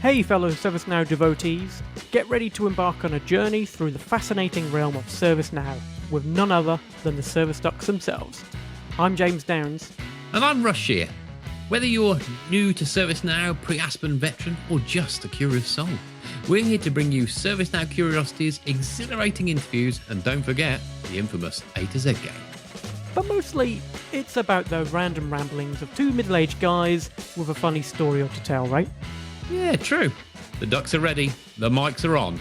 Hey fellow ServiceNow devotees, get ready to embark on a journey through the fascinating realm of ServiceNow with none other than the Service Ducks themselves. I'm James Downs. And I'm Rush here. Whether you're new to ServiceNow, pre-Aspen veteran, or just a curious soul, we're here to bring you ServiceNow curiosities, exhilarating interviews, and don't forget the infamous A to Z game. But mostly, it's about the random ramblings of two middle-aged guys with a funny story to tell, right? Yeah, true. The ducks are ready, the mics are on,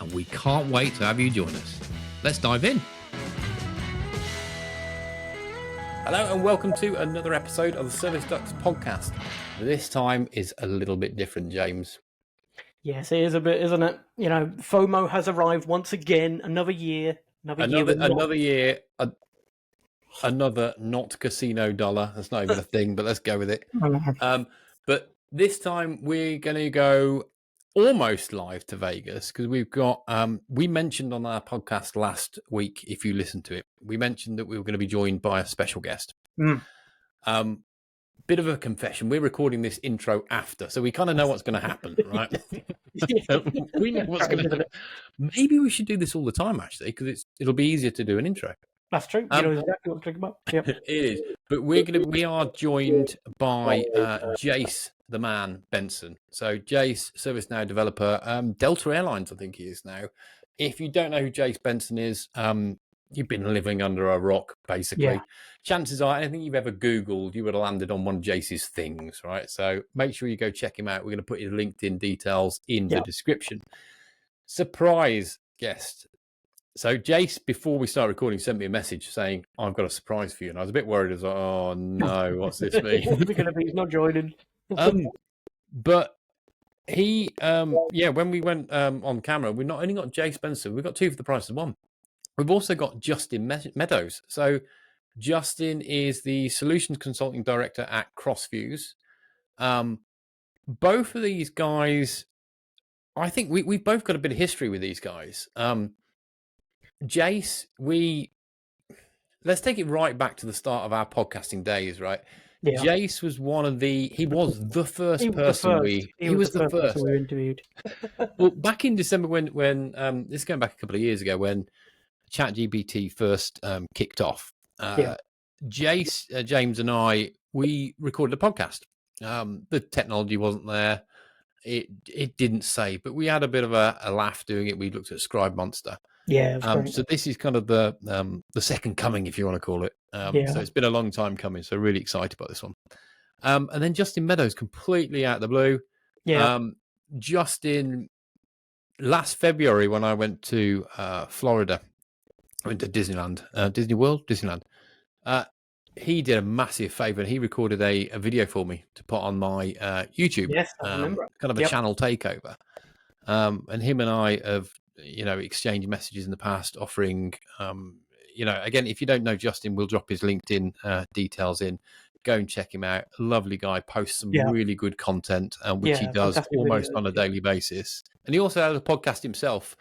and we can't wait to have you join us. Let's dive in. Hello and welcome to another episode of the Service Ducks podcast. This time is a little bit different, James. Yes, it is a bit, isn't it? You know, FOMO has arrived once again, another year. Another year, another not casino dollar. That's not even a thing, but let's go with it. But this time we're going to go almost live to Vegas because we've got, we mentioned on our podcast last week, if you listened to it, we mentioned that we were going to be joined by a special guest. Bit of a confession. We're recording this intro after, so we kind of know what's going to happen, right? We know what's going to happen. Maybe we should do this all the time, actually, because it'll be easier to do an intro. That's true. You know exactly what I'm talking about. Yep. It is. But we are joined by Jace, the man, Benson. So Jace, ServiceNow developer, Delta Airlines, I think he is now. If you don't know who Jace Benson is, you've been living under a rock, basically. Yeah. Chances are, anything you've ever Googled, you would have landed on one of Jace's things, right? So make sure you go check him out. We're going to put his LinkedIn details in the description. Surprise guest. So Jace, before we start recording, sent me a message saying, I've got a surprise for you. And I was a bit worried. I was like, oh, no, what's this mean? What's it going to be? He's not joining. But he, when we went on camera, we not only got Jace Benson, we've got two for the price of one. We've also got Justin Meadows. So Justin is the Solutions Consulting Director at Crossviews. Both of these guys, I think we've both got a bit of history with these guys. Jace, let's take it right back to the start of our podcasting days, right? Yeah. Jace was he was the first person we interviewed. Well, back in December when this is going back a couple of years ago when ChatGPT first kicked off. Jace, James and I, we recorded a podcast. The technology wasn't there. It didn't save, but we had a bit of a laugh doing it. We looked at Scribe Monster. Yeah. So this is kind of the second coming, if you want to call it. So it's been a long time coming. So really excited about this one. And then Justin Meadows, completely out of the blue. Yeah. Justin, last February when I went to Florida, I went to Disneyland, Disneyland. He did a massive favor and he recorded a video for me to put on my YouTube. Yes, I remember. Kind of a channel takeover. And him and I have, exchanged messages in the past offering, again, if you don't know Justin, we'll drop his LinkedIn details in. Go and check him out. Lovely guy, posts some really good content, which he does almost on a daily basis. And he also has a podcast himself,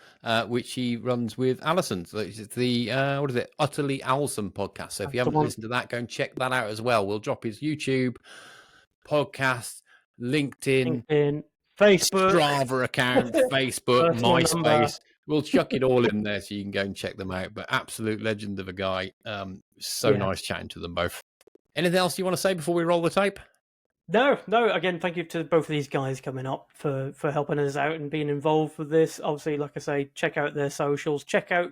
which he runs with Alison. So it's the, Utterly Awesome podcast. So if you haven't listened to that, go and check that out as well. We'll drop his YouTube, podcast, LinkedIn, Facebook, Strava account, Facebook, MySpace. We'll chuck it all in there so you can go and check them out. But absolute legend of a guy. Nice chatting to them both. Anything else you want to say before we roll the tape? No. Again, thank you to both of these guys coming up for helping us out and being involved with this. Obviously, like I say, check out their socials. Check out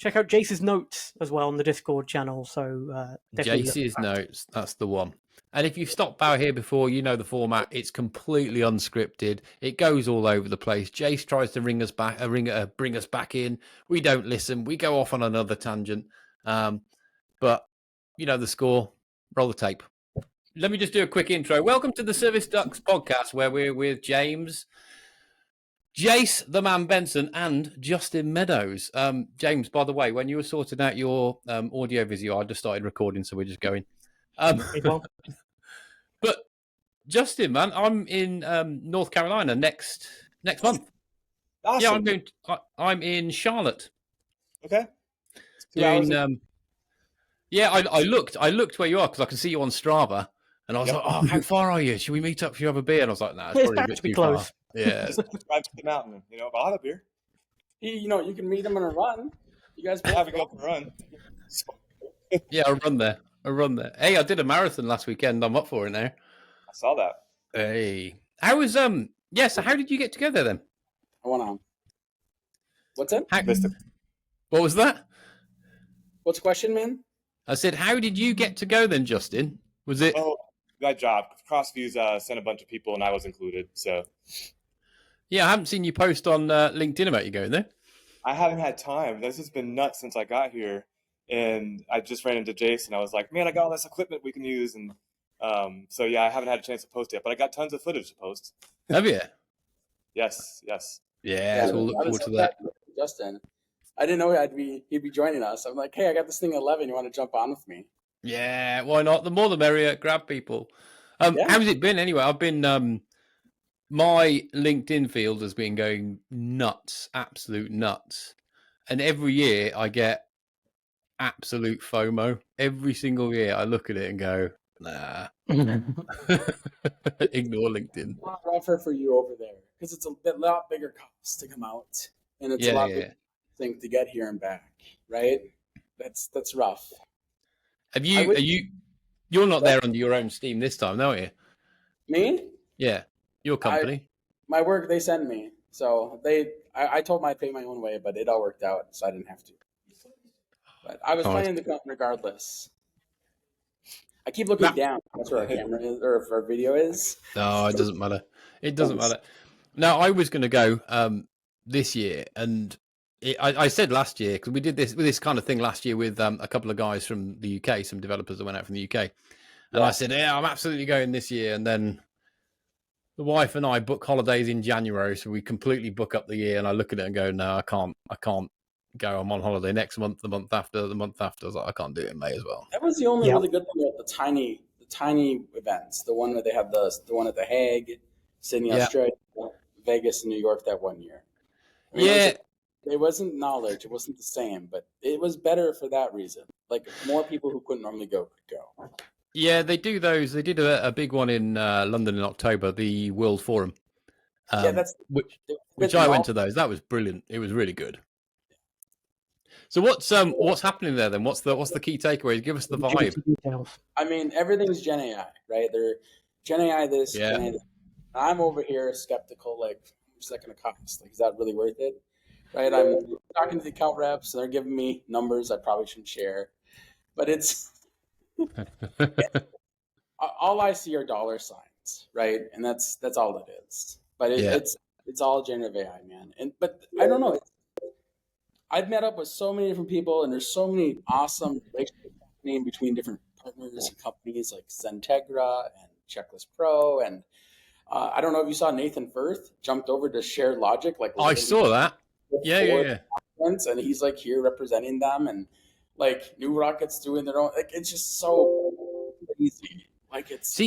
Jace's notes as well on the Discord channel. So Jace's notes, that's the one. And if you've stopped by here before, you know the format. It's completely unscripted. It goes all over the place. Jace tries to bring us back in. We don't listen. We go off on another tangent. But you know the score. Roll the tape. Let me just do a quick intro. Welcome to the Service Ducks podcast, where we're with James, Jace, the man Benson, and Justin Meadows. James, by the way, when you were sorting out your audio video, I just started recording, so we're just going. But Justin, man, I'm in North Carolina next month. Awesome. Yeah, I'm in Charlotte. Okay. I looked where you are because I can see you on Strava. And I was Yep. like, "Oh, how far are you? Should we meet up? Should you have a beer?" And I was like, "No, it's It's probably a bound bit to be too close. far." Yeah, Just drive to the mountain. But I'll have a beer. You can meet him on a run. You guys both Have a go for a run. yeah, I'll run there. Hey, I did a marathon last weekend. I'm up for it now. I saw that. Hey, how was Yeah, so how did you get together then? I went on. What's it? What was that? What's the question, man? I said, how did you get to go then, Justin? Was it? Oh, that job. Crossviews sent a bunch of people, and I was included. So Yeah, I haven't seen you post on LinkedIn about you going there. I haven't had time. This has been nuts since I got here, and I just ran into Jason. I was like, "Man, I got all this equipment we can use," and so yeah, I haven't had a chance to post yet, but I got tons of footage to post. Have you? Yes. Yeah, so we'll look forward to that. Justin, I didn't know he'd be joining us. I'm like, hey, I got this thing at 11. You want to jump on with me? Yeah, why not? The more the merrier. Grab people. Yeah. How's it been anyway? I've been my LinkedIn field has been going nuts, absolute nuts, and every year I get absolute FOMO. Every single year I look at it and go, nah. Ignore LinkedIn. A lot rougher for you over there because it's a lot bigger cost to come out, and it's a lot bigger thing to get here and back. Right? That's rough. Have you? Are you? You're not there under your own steam this time, are you? Me? Yeah, your company. My work they send me, so I told them I'd pay my own way, but it all worked out, so I didn't have to. But I was planning to come regardless. I keep looking down. That's where our camera is, or if our video is. No, it doesn't matter. It doesn't matter. No, I was going to go this year, and I said last year, because we did this kind of thing last year with a couple of guys from the UK, some developers that went out from the UK, and I said, yeah, I'm absolutely going this year, and then the wife and I book holidays in January, so we completely book up the year, and I look at it and go, no, I can't go. I'm on holiday next month, the month after. I was like, I can't do it in May as well. That was the only really good thing about the tiny events. The one where they have the one at the Hague, Sydney, Australia, Vegas, and New York that one year. I mean, it wasn't knowledge. It wasn't the same, but it was better for that reason. Like more people who couldn't normally go could go. Yeah, they do those. They did a big one in London in October, the World Forum. Which I went to those. That was brilliant. It was really good. So what's happening there then? What's the key takeaway? Give us the vibe. I mean, everything's GenAI, right? They're GenAI this. Yeah. GenAI this. I'm over here skeptical, like, how much is that going to cost? Like, is that really worth it? Right? I'm talking to the account reps, and they're giving me numbers I probably shouldn't share. But it's all I see are dollar signs, right? And that's all it is. But it's all generative AI, man. But I don't know. I've met up with so many different people, and there's so many awesome relationships happening between different partners and companies like Zentegra and Checklist Pro. And I don't know if you saw Nathan Firth jumped over to Shared Logic. Like I saw that. Yeah. And he's like here representing them, and like New Rocket's doing their own. Like it's just so easy. Like it's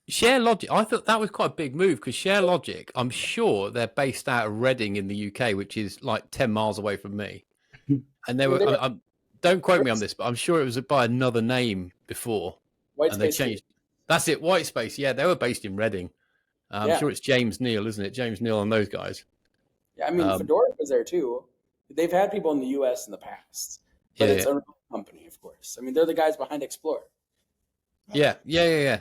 Share Logic. I thought that was quite a big move because Share Logic, I'm sure they're based out of Reading in the UK, which is like 10 miles away from me. And they were, don't quote me on this, but I'm sure it was by another name before. Whitespace. They changed. That's it, Whitespace. Yeah, they were based in Reading. I'm sure it's James Neal, isn't it? James Neal and those guys. Yeah, I mean, Fedora was there too. They've had people in the US in the past, but it's a real company, of course. I mean, they're the guys behind Explore. Yeah. No,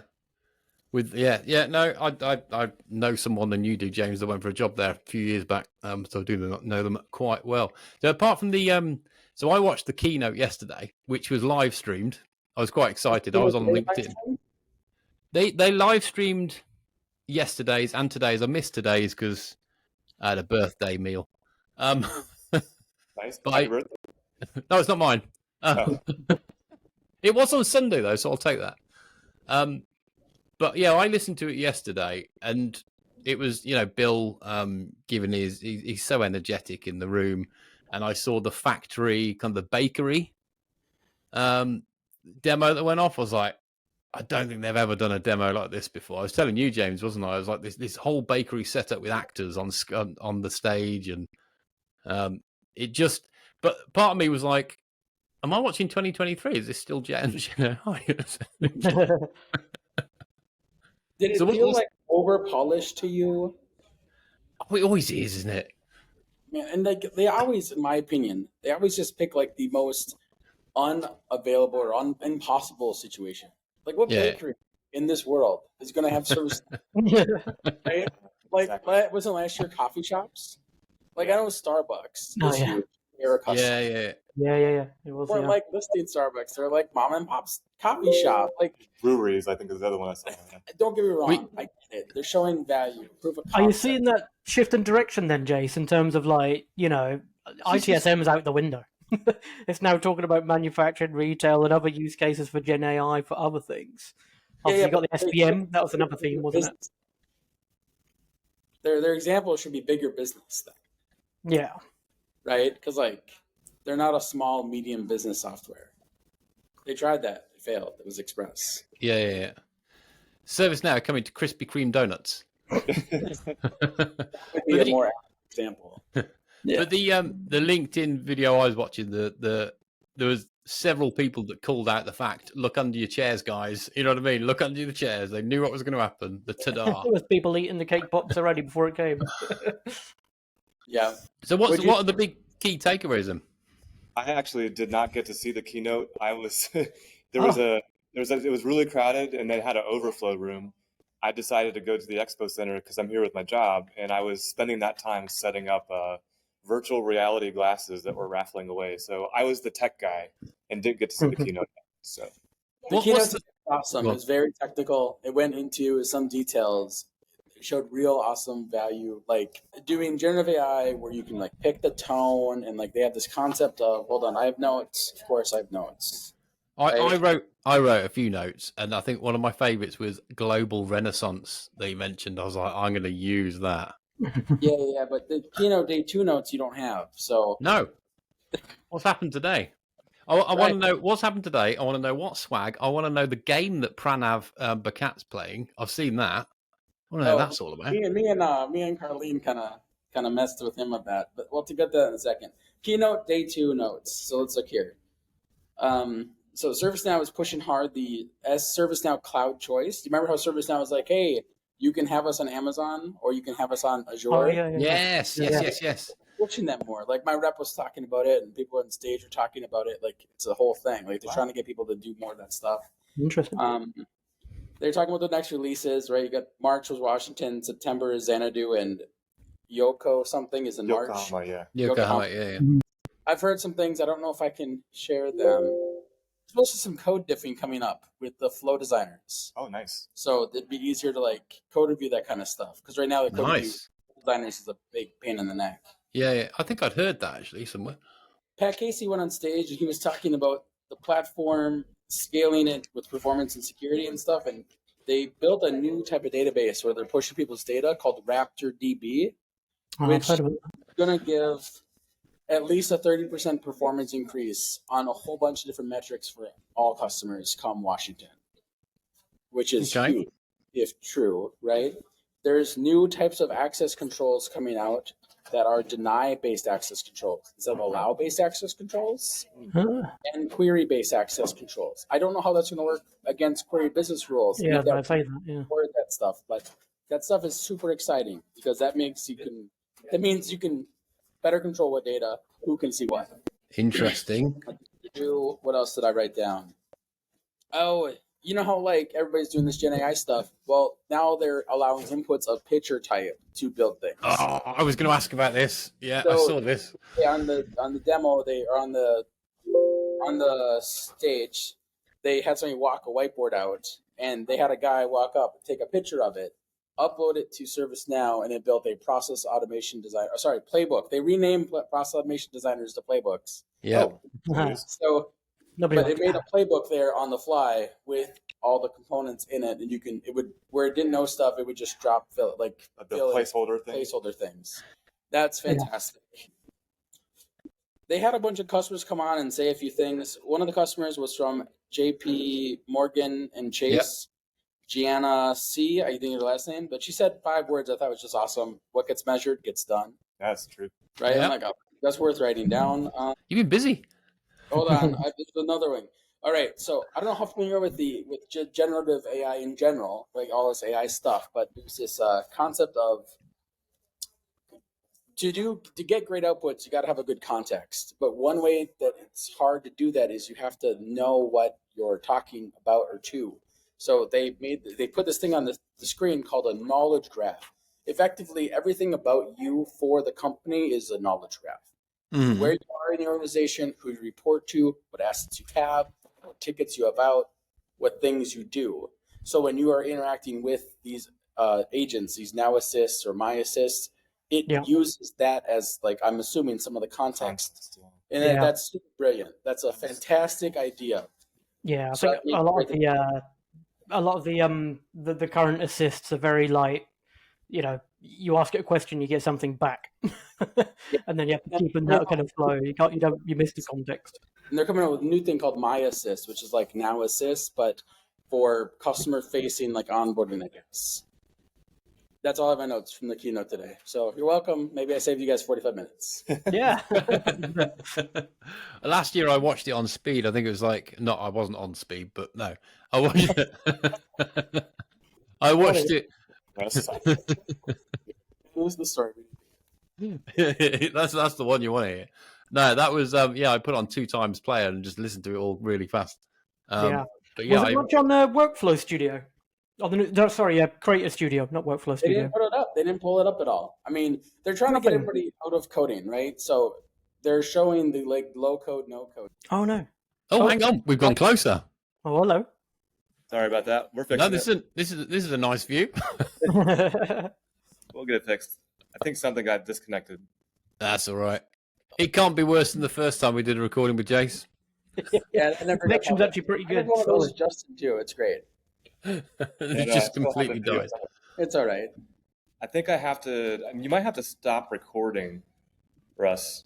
I know someone than you do, James, that went for a job there a few years back. So I do not know them quite well. So apart from the so I watched the keynote yesterday, which was live streamed. I was quite excited. I was on LinkedIn. They live streamed yesterday's and today's. I missed today's because I had a birthday meal. Nice. Happy birthday. No, it's not mine. It was on Sunday though, so I'll take that. But yeah, I listened to it yesterday, and it was, Bill giving he's so energetic in the room, and I saw the factory, kind of the bakery demo that went off. I was like, I don't think they've ever done a demo like this before. I was telling you, James, wasn't I? I was like, this whole bakery set up with actors on the stage, and it just. But part of me was like, am I watching 2023? Is this still Gen? Did it feel like over polished to you? Oh, it always is, isn't it? Yeah, and like they always, in my opinion, they always just pick like the most unavailable or impossible situation. Like what bakery in this world is going to have service? Right? Like wasn't last year coffee shops? Like I know Starbucks was huge. They were a customer. Yeah. It was. Or like listing Starbucks. They're like mom and pop's coffee shop. Like breweries, I think is the other one I saw. Don't get me wrong. I get it. They're showing value. Proof of concept. Are you seeing that shift in direction then, Jace, in terms of like, ITSM is out the window. It's now talking about manufacturing, retail, and other use cases for GenAI for other things. Obviously, you got the SPM. That was another theme, wasn't it? Their example should be bigger business then. Yeah. Right? Because like they're not a small, medium business software. They tried that. It failed. It was Express. Yeah. ServiceNow coming to Krispy Kreme donuts. That would be a more example. Yeah. But the LinkedIn video I was watching, there was several people that called out the fact, look under your chairs, guys. You know what I mean? Look under the chairs. They knew what was going to happen. The ta-da. There was people eating the cake pops already before it came. Yeah. So what are the big key takeaways then? I actually did not get to see the keynote. I was it was really crowded and they had an overflow room. I decided to go to the expo center because I'm here with my job, and I was spending that time setting up virtual reality glasses that were raffling away. So I was the tech guy and didn't get to see the keynote. So the keynote was awesome. It was very technical. It went into some details. It showed real awesome value, like doing generative AI where you can like pick the tone, and like they have this concept of, hold on, I have notes. Of course I have notes. I wrote a few notes, and I think one of my favorites was global renaissance they mentioned. I was like, I'm going to use that. Yeah, but the keynote day 2 notes you don't have. So no, what's happened today? I want to know what's happened today. I want to know what swag. I want to know the game that Pranav Bakat's playing. I've seen that. I want to know what that's all about. Me and Carlene kind of messed with him with that, but we'll get that in a second. Keynote day 2 notes. So let's look here. So ServiceNow is pushing hard the ServiceNow cloud choice. Do you remember how ServiceNow was like, hey, you can have us on Amazon or you can have us on Azure? Oh, yeah. Yes. Pushing that more. Like my rep was talking about it, and people on stage were talking about it. Like it's a whole thing. Like they're trying to get people to do more of that stuff. Interesting. They're talking about the next releases, right? You got March was Washington, September is Xanadu, and Yoko something is in March. Yokohama, yeah. I've heard some things. I don't know if I can share them. There's also some code diffing coming up with the flow designers. Oh, nice. So it'd be easier to like code review that kind of stuff. Because right now the code review designers is a big pain in the neck. Yeah. I think I'd heard that actually somewhere. Pat Casey went on stage and he was talking about the platform, scaling it with performance and security and stuff. And they built a new type of database where they're pushing people's data called RaptorDB, which is going to give at least a 30% performance increase on a whole bunch of different metrics for all customers come Washington, which is huge, if true, right? There's new types of access controls coming out that are deny-based access controls instead of allow-based access controls and query-based access controls. I don't know how that's going to work against query business rules. Yeah, I say that. Yeah, that stuff, but that stuff is super exciting because that means you can better control what data, who can see what. Interesting. What else did I write down? Oh, you know how like everybody's doing this GenAI stuff? Well, now they're allowing inputs of picture type to build things. Oh, I was going to ask about this. Yeah, so, I saw this. Yeah, on the demo, they are on the stage. They had somebody walk a whiteboard out, and they had a guy walk up, take a picture of it, upload it to ServiceNow, and it built a process automation design. Playbook. They renamed process automation designers to playbooks. Yeah. So, but it made a playbook there on the fly with all the components in it, and where it didn't know stuff, it would just fill placeholder things. That's fantastic. Yeah. They had a bunch of customers come on and say a few things. One of the customers was from JP Morgan and Chase. Yep. Gianna C, I think her last name, but she said 5 words I thought was just awesome. What gets measured gets done. That's true. Right? Yeah. I'm like, that's worth writing down. You've been busy. Hold on. There's another one. All right, so I don't know how familiar with generative AI in general, like all this AI stuff, but there's this concept of to get great outputs, you got to have a good context. But one way that it's hard to do that is you have to know what you're talking about or to. So they put this thing on the screen called a knowledge graph. Effectively, everything about you for the company is a knowledge graph. Mhm. Where you are in the organization, who you report to, what assets you have, what tickets you have out, what things you do. So when you are interacting with these agents, these Now Assists or My Assists, it uses that as, like, I'm assuming, some of the context. And that's super brilliant. That's a fantastic idea. Yeah, I So think a lot of the current assists are very like, you know, you ask it a question, you get something back, and then you have to keep in that kind of flow. You miss the context. And they're coming out with a new thing called My Assist, which is like Now Assist, but for customer facing, like onboarding, I guess. That's all I have my notes from the keynote today. So you're welcome. Maybe I saved you guys 45 minutes. Yeah. Last year I watched it on speed. I think it was like, no, I wasn't on speed, but no, I watched it. I watched it. Who's the story? that's the one you want to hear. No, that was I put on 2 times player and just listened to it all really fast. But was it much on the Workflow Studio? Creator Studio, not Workflow Studio. They didn't put it up. They didn't pull it up at all. I mean, they're trying to get everybody out of coding, right? So they're showing the like low code, no code. Oh no! Oh, hang on, we've gone closer. Oh, hello. Sorry about that. We're fixing it. This is a nice view. We'll get it fixed. I think something got disconnected. That's all right. It can't be worse than the first time we did a recording with Jace. Yeah, the connection's actually pretty good. One of those Justin too. It's great. It just completely died. It's all right. I think I have to. You might have to stop recording, Russ,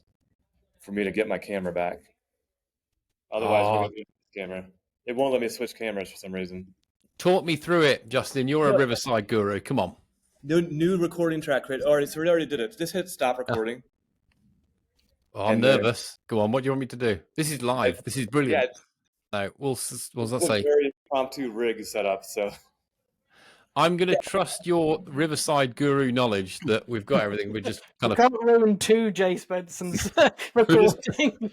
for me to get my camera back. Otherwise, we're going to the camera. It won't let me switch cameras for some reason. Talk me through it, Justin. You're a Riverside guru. Come on. New recording track created. Already, so we already did it. Just hit stop recording. I'm nervous. Go on. What do you want me to do? This is live. This is brilliant. No, what's that say? Very impromptu rig set up. So I'm going to trust your Riverside guru knowledge that we've got everything. We're just kind of can't ruin 2 Jace Benson's recordings.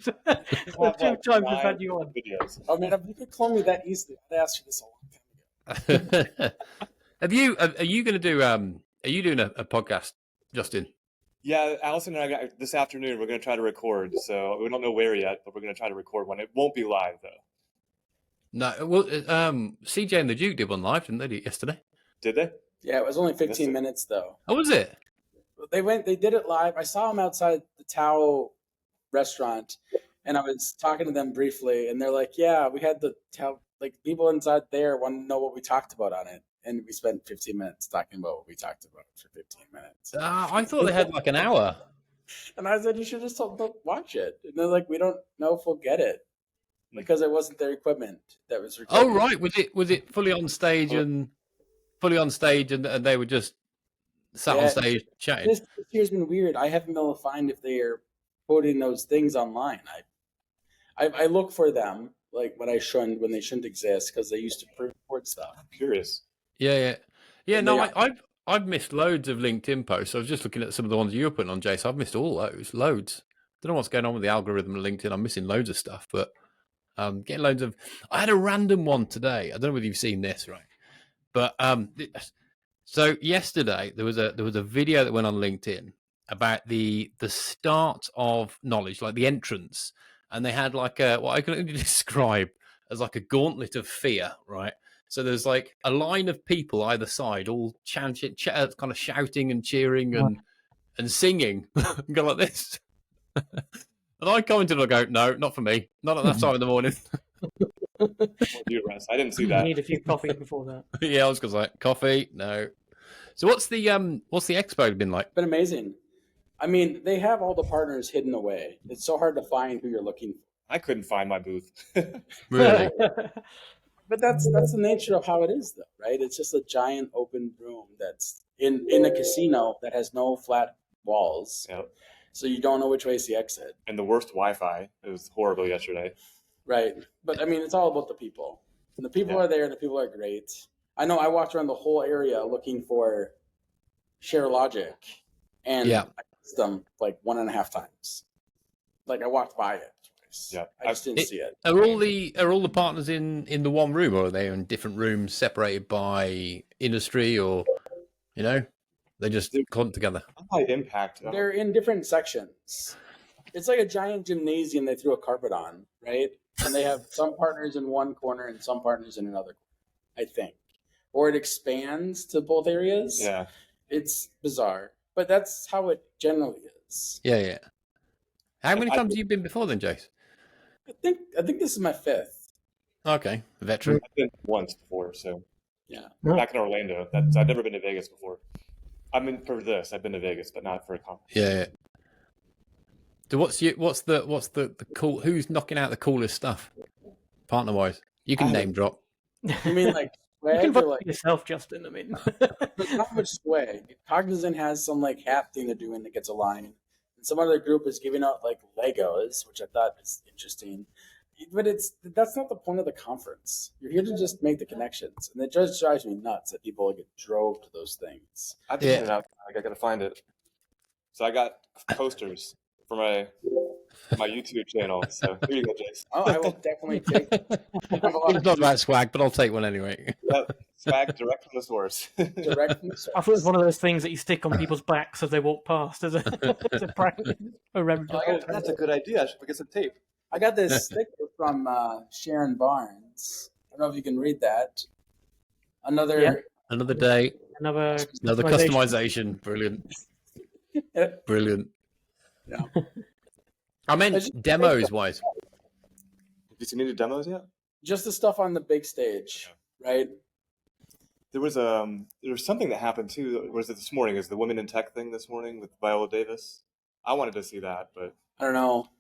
2 times we've had you on. Videos. Oh man, if you could clone me that easily, I'd ask you this a long time ago. Are you going to do? Are you doing a podcast, Justin? Yeah, Allison and I got this afternoon. We're going to try to record. So we don't know where yet, but we're going to try to record one. It won't be live though. No, well, CJ and the Duke did one live, didn't they, yesterday? Did they? Yeah, it was only 15 minutes though. Oh, was it? They did it live. I saw them outside the Tao restaurant, and I was talking to them briefly, and they're like, "Yeah, we had the Tao, like people inside there want to know what we talked about on it." And we spent 15 minutes talking about what we talked about for 15 minutes. I thought they had like an hour. And I said, you should just watch it. And they're like, we don't know if we'll get it because it wasn't their equipment that was recording. Oh, right. Was it fully on stage and they were just sat on stage chatting? This year's been weird. I haven't been able to find if they are putting those things online. I look for them like when they shouldn't exist because they used to record stuff. I'm curious. Yeah. No, I've missed loads of LinkedIn posts. I was just looking at some of the ones you were putting on, Jace. I've missed all those, loads. Don't know what's going on with the algorithm of LinkedIn. I'm missing loads of stuff, but getting loads of. I had a random one today. I don't know whether you've seen this, right? But so yesterday there was a video that went on LinkedIn about the start of knowledge, like the entrance, and they had like what I can only describe as like a gauntlet of fear, right? So there's like a line of people either side, all kind of shouting and cheering and singing, and go like this. And I commented, I go, no, not for me, not at that time in the morning. You, Russ. I didn't see that. You need a few coffee before that. Yeah, I was going to say coffee. No. So what's the expo been like? Been amazing. I mean, they have all the partners hidden away. It's so hard to find who you're looking for. I couldn't find my booth. Really? But that's the nature of how it is, though, right? It's just a giant open room that's in a casino that has no flat walls. Yep. So you don't know which way is the exit. And the worst Wi-Fi. It was horrible yesterday. right? But I mean, it's all about the people. And the people are there, and the people are great. I know I walked around the whole area looking for Share Logic, and I missed them like 1.5 times. Like I walked by it twice. Yeah, I just didn't see it. Are all the partners in the one room, or are they in different rooms separated by industry, or they just clumped together? High impact. They're in different sections. It's like a giant gymnasium they threw a carpet on, right? And they have some partners in one corner and some partners in another corner, I think. Or it expands to both areas. Yeah. It's bizarre. But that's how it generally is. Yeah. How many times have you been before then, Jace? I think this is my 5th. Okay. Veteran. I've been once before, so yeah. Back in Orlando. I've never been to Vegas before. I mean, for this, I've been to Vegas, but not for a conference. Yeah. So what's the cool? Who's knocking out the coolest stuff, partner wise? You can name drop. You mean like swag? You can vote like yourself, Justin. I mean, not much swag. Cognizant has some like hat thing they're doing that gets a line, and some other group is giving out like Legos, which I thought is interesting. But that's not the point of the conference. You're here to just make the connections, and it just drives me nuts that people like drove to those things. I've seen it out. I gotta find it. So I got posters for my YouTube channel. So here you go, Jace. Oh, I will definitely take. It's not about swag, but I'll take one anyway. Swag direct from the source. Direct from the source. I thought it was one of those things that you stick on people's backs as they walk past as a prank. That's a good idea. I should get some tape. I got this sticker from Sharon Barnes. I don't know if you can read that. Another day. Another customization. Brilliant. Brilliant. Yeah. I meant demos wise. Have you seen any demos yet? Just the stuff on the big stage, right? There was something that happened too. Was it this morning? Is the Women in Tech thing this morning with Viola Davis? I wanted to see that, but I don't know.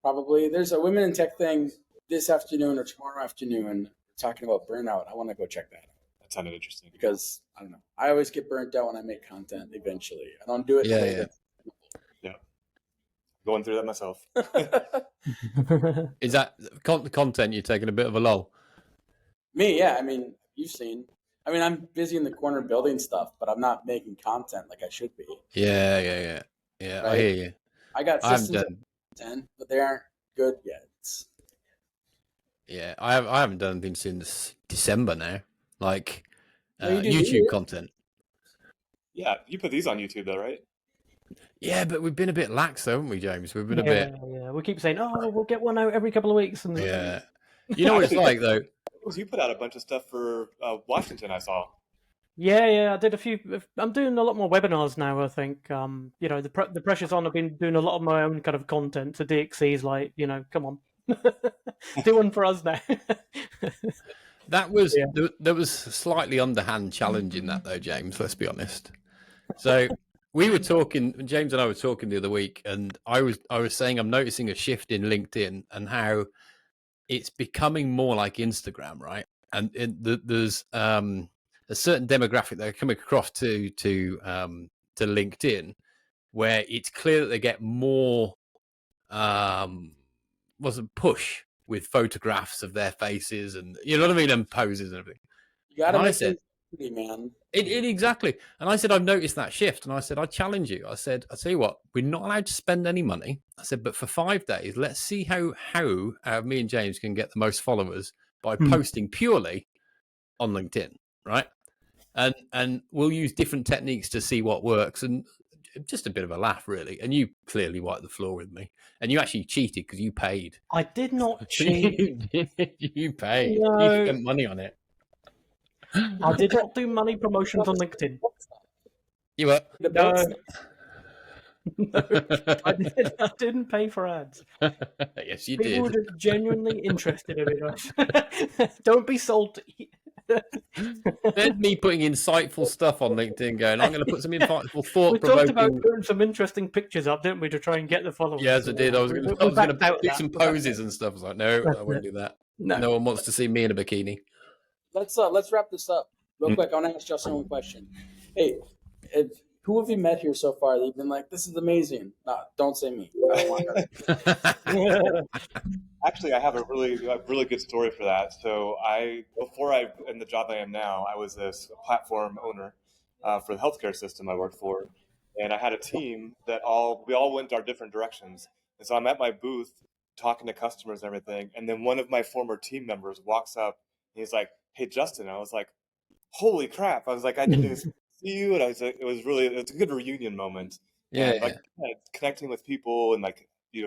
Probably there's a Women in Tech thing this afternoon or tomorrow afternoon talking about burnout. I want to go check that out. That sounded interesting because I don't know. I always get burnt out when I make content. Eventually, I don't do it. Yeah. Going through that myself. Is that content you're taking a bit of a lull? Me, yeah. I mean, you've seen. I mean, I'm busy in the corner building stuff, but I'm not making content like I should be. Yeah. Right? I hear you. I got systems content, but they aren't good yet. Yeah, I haven't done anything since December now. Like YouTube content. Yeah, you put these on YouTube though, right? Yeah, but we've been a bit lax, haven't we, James? We've been a bit. Yeah, we keep saying, "Oh, we'll get one out every couple of weeks." And yeah, you know what it's like though. You put out a bunch of stuff for Washington, I saw. Yeah, I did a few. I'm doing a lot more webinars now. I think, the pressure's on. I've been doing a lot of my own kind of content. So DXC's like, come on, do one for us now. That was there was slightly underhand challenge in that though, James. Let's be honest. So. We were talking, James and I were talking the other week, and I was saying I'm noticing a shift in LinkedIn and how it's becoming more like Instagram, right? And there's a certain demographic that are coming across to LinkedIn, where it's clear that they get more push with photographs of their faces and you know what I mean, and poses and everything. You gotta make it pretty, man. It exactly. And I said, I've noticed that shift. And I said, I challenge you. I said, I'll tell you what, we're not allowed to spend any money. I said, but for 5 days, let's see how me and James can get the most followers by posting purely on LinkedIn, right? And we'll use different techniques to see what works. And just a bit of a laugh, really. And you clearly wiped the floor with me. And you actually cheated because you paid. I did not cheat. You paid. No. You spent money on it. I did not do money promotions on LinkedIn. You were? No. I didn't pay for ads. Yes, you People did. were just genuinely interested in it. Don't be salty. There's me putting insightful stuff on LinkedIn going, I'm going to put some insightful thought We talked provoking. about putting some interesting pictures up, didn't we, to try and get the followers? Yes, I did. I was going to do some poses and stuff. I was like, no, I won't do that. No one wants to see me in a bikini. Let's wrap this up real quick. I want to ask Justin one question. Hey, who have you met here so far that you've been like, this is amazing? No, don't say me. I don't want that. Actually, I have a really good story for that. So in the job I am now, I was a platform owner for the healthcare system I worked for, and I had a team that we all went our different directions. And so I'm at my booth talking to customers and everything, and then one of my former team members walks up and he's like, "Hey, Justin." I was like, "Holy crap!" I was like, "I didn't see you," and it's a good reunion moment. Yeah, and, connecting with people and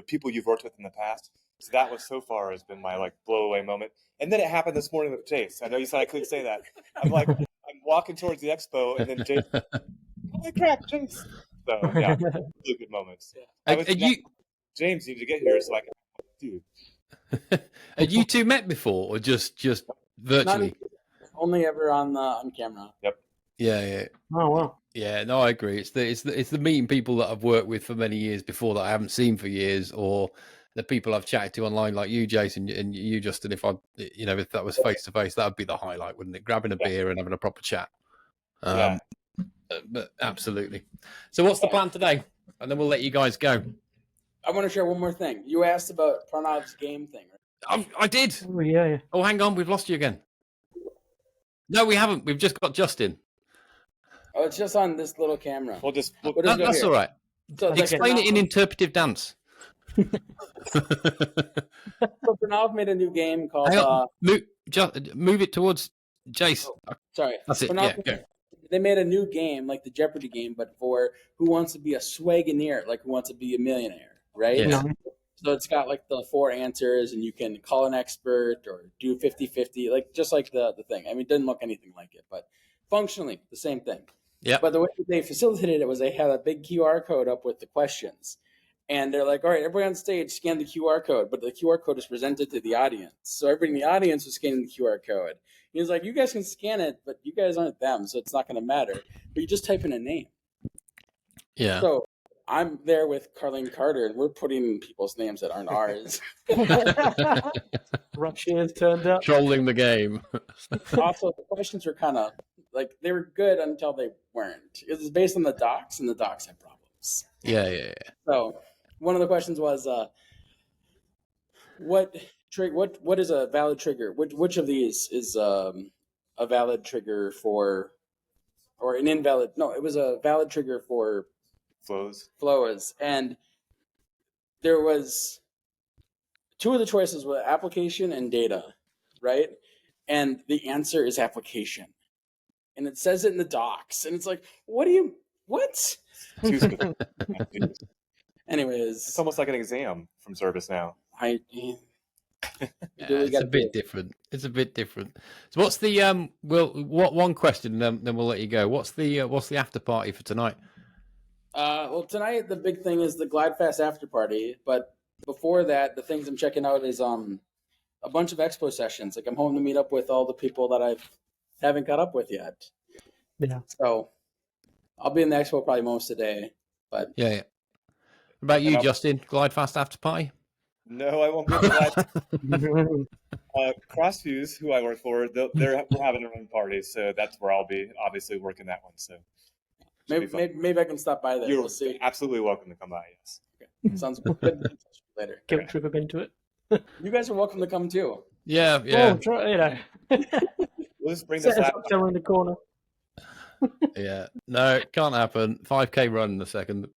people you've worked with in the past. So that was so far has been my blow away moment. And then it happened this morning with Jace. I know you said I couldn't say that. I'm walking towards the expo, and then Jace, holy crap, Jace. So yeah, really good moments. James needed to get here so I could, dude. Had you two met before, or just virtually? Only ever on camera. Yep. Yeah. Oh wow. Yeah, no, I agree. It's the meeting people that I've worked with for many years before that I haven't seen for years, or the people I've chatted to online, like you, Jason, and you, Justin. If that was face to face, that would be the highlight, wouldn't it? Grabbing a beer and having a proper chat. But absolutely. So, what's the plan today? And then we'll let you guys go. I want to share one more thing. You asked about Pranav's game thing, right? I did. Oh yeah. Oh, hang on, we've lost you again. No, we haven't. We've just got Justin. Oh, it's just on this little camera. That's all right. So Explain it in interpretive dance. So Pranav made a new game called. Move it towards Jace. Sorry, that's it. Pranav, Yeah, they made a new game like the Jeopardy game, but for who wants to be a swagoneer, like who wants to be a millionaire, right? Yeah. So it's got the 4 answers, and you can call an expert or do 50-50, just like the thing. I mean, it didn't look anything like it, but functionally the same thing. Yeah. But the way they facilitated it was they had a big QR code up with the questions. And they're like, all right, everybody on stage, scan the QR code. But the QR code is presented to the audience. So everybody in the audience was scanning the QR code. He was like, you guys can scan it, but you guys aren't them, so it's not going to matter. But you just type in a name. Yeah. So I'm there with Carlene Carter, and we're putting in people's names that aren't ours. Russians turned up. Trolling the game. Also, the questions were kind of they were good until they weren't. It was based on the docs, and the docs had problems. Yeah. So one of the questions was, what is a valid trigger? Which of these is a valid trigger for, or an invalid? No, it was a valid trigger for flows. And there was 2 of the choices were application and data, right? And the answer is application. And it says it in the docs. And it's like, what? Anyways, it's almost like an exam from ServiceNow. It's a bit different. So what's the one question, then we'll let you go. What's the after party for tonight? Well, tonight the big thing is the Glide Fast after party. But before that, the things I'm checking out is a bunch of expo sessions. I'm home to meet up with all the people that I haven't caught up with yet. Yeah. So I'll be in the expo probably most of the day. But yeah. What about you, Justin? Glide Fast after party? No, I won't be glad. Crossfuse, who I work for, we're having their own party, so that's where I'll be obviously working that one. So maybe I can stop by there. You're we'll see. Absolutely welcome to come by. Yes. Okay. Sounds good. Later. Guilt trip have been to it. You guys are welcome to come too. Yeah. Oh, try, We'll just bring this up somewhere in the corner. Yeah. No, it can't happen. 5K run in a second.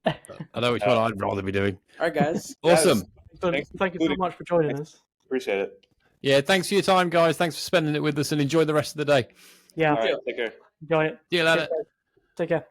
I know which one I'd rather be doing. All right, guys. Awesome. Thank you so much for joining us. Appreciate it. Yeah, thanks for your time, guys. Thanks for spending it with us, and enjoy the rest of the day. Yeah. All right, take care. Enjoy it. See you later. Take care.